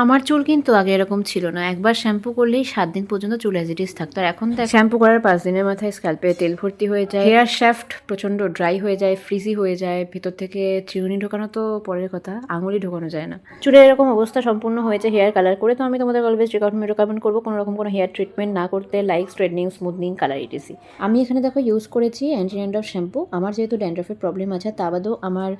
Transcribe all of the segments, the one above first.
আমার চুল কিন্তু আগে এরকম ছিল না, একবার শ্যাম্পু করলেই 7 দিন পর্যন্ত চুল অ্যাজ ইট ইজ থাকতো। আর এখন দেখ শ্যাম্পু করার 5 দিনের মাথায় স্ক্যাল্পে তেল ভর্তি হয়ে যায়, হেয়ার শ্যাফট প্রচন্ড ড্রাই হয়ে যায়, ফ্রিজি হয়ে যায়, ভেতর থেকে চিরুনি ঢোকানো তো পরের কথা, আঙুলি ঢোকানো যায় না। চুলের এরকম অবস্থা সম্পূর্ণ হয়েছে হেয়ার কালার করে। তো আমি তোমাদের অলওয়েজ রেকমেন্ড করবো কোনো রকম কোনো হেয়ার ট্রিটমেন্ট না করতে, like straightening, smoothing, colour etc. আমি এখানে দেখো ইউজ করেছি অ্যান্টি ড্যান্ড্রফ শ্যাম্পু। আমার যেহেতু ড্যান্ড্রফের প্রবলেম আছে, তা বাদেও আমার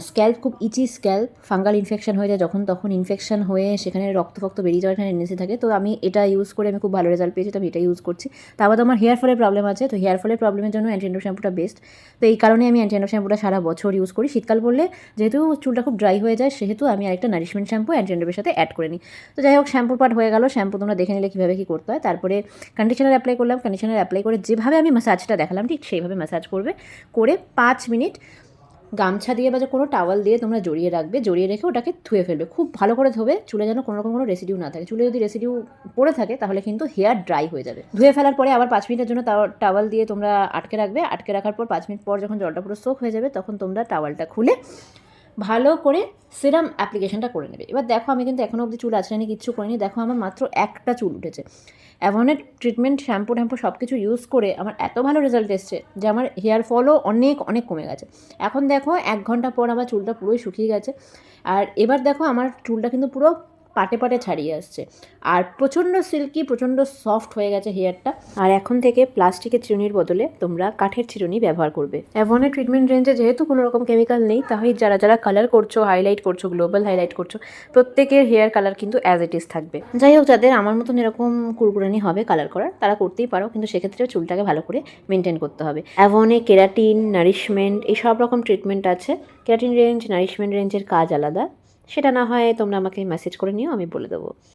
স্ক্যাল্প খুব ইচি স্ক্যাল্প, ফাঙ্গাল ইনফেকশন হয়ে যায় যখন তখন, ইনফেকশন হয়ে সেখানে রক্ত বেরিয়ে যাওয়ার এখানে টেন্ডেন্সি থাকে। তো আমি এটা ইউজ করে আমি খুব ভালো রেজাল্ট পেয়েছি, তো আমি এটা ইউজ করছি। তারপর আমার হেয়ার ফলের প্রবলেম আছে, তো হেয়ার ফলের প্রবলেমের জন্য অ্যান্টি ড্যান্ড্রফ শ্যাম্পুটা বেস্ট। তো এই কারণে আমি অ্যান্টি ড্যান্ড্রফ শ্যাম্পুটা সারা বছর ইউজ করি। শীতকাল পড়লে যেহেতু চুলটা খুব ড্রাই হয়ে যায়, সেহেতু আমি আরেকটা নারিশমেন্ট শ্যাম্পু অ্যান্টি ড্যান্ড্রফের সাথে অ্যাড করে নিই। তো যাই হোক, শ্যাম্পুর পার্ট হয়ে গেল। শ্যাম্পু তোমরা দেখে নিলে কীভাবে কী করতে হয়। তারপরে কন্ডিশনার অ্যাপ্লাই করলাম। কন্ডিশনার অ্যাপ্লাই করে যেভাবে আমি ম্যাসাজটা দেখালাম ঠিক সেইভাবে ম্যাসাজ করবে, করে 5 মিনিট গামছা দিয়ে বা যে কোনো টাওয়াল দিয়ে তোমরা জড়িয়ে রাখবে, জড়িয়ে রেখে ওটাকে ধুয়ে ফেলবে। খুব ভালো করে ধোবে, চুলে যেন কোনো রকম কোনো রেসিডিউ না থাকে। চুলে যদি রেসিডিউ পড়ে থাকে তাহলে কিন্তু হেয়ার ড্রাই হয়ে যাবে। ধুয়ে ফেলার পরে আবার 5 মিনিটের জন্য টাওয়াল দিয়ে তোমরা আটকে রাখবে। আটকে রাখার পর 5 মিনিট পর যখন জলটা পুরো সোক হয়ে যাবে, তখন তোমরা টাওয়ালটা খুলে ভালো করে সিরাম অ্যাপ্লিকেশনটা করে নেবে। এবার দেখো, আমি কিন্তু এখনও অবধি চুল আঁচড়ানি কিচ্ছু করিনি। দেখো আমার মাত্র একটা চুল উঠেছে। অ্যাভনের ট্রিটমেন্ট, শ্যাম্পু ট্যাম্পু সব কিছু ইউজ করে আমার এত ভালো রেজাল্ট এসছে যে আমার হেয়ার ফলও অনেক অনেক কমে গেছে। এখন দেখো 1 ঘন্টা পর আমার চুলটা পুরোই শুকিয়ে গেছে। আর এবার দেখো আমার চুলটা কিন্তু পুরো পাটে পাটে ছাড়িয়ে আসছে, আর প্রচণ্ড সিল্কি, প্রচণ্ড সফট হয়ে গেছে হেয়ারটা। আর এখন থেকে প্লাস্টিকের চিরুনির বদলে তোমরা কাঠের চিরুনি ব্যবহার করবে। অ্যাভনের ট্রিটমেন্ট রেঞ্জে যেহেতু কোনো রকম কেমিক্যাল নেই, তাই যারা যারা কালার করছো, হাইলাইট করছো, গ্লোবাল হাইলাইট করছো, প্রত্যেকের হেয়ার কালার কিন্তু অ্যাজ ইট ইজ থাকবে। যাই হোক, যাদের আমার মতন এরকম কুরকুরানি হবে কালার করার, তারা করতেই পারো, কিন্তু সেক্ষেত্রে চুলটাকে ভালো করে মেনটেন করতে হবে। অ্যাভনে কেরাটিন, নারিশমেন্ট, এই সব রকম ট্রিটমেন্ট আছে। কেরাটিন রেঞ্জ, নারিশমেন্ট রেঞ্জের কাজ আলাদা, সেটা না হয় তোমরা আমাকে মেসেজ করে নিও, আমি বলে দেবো।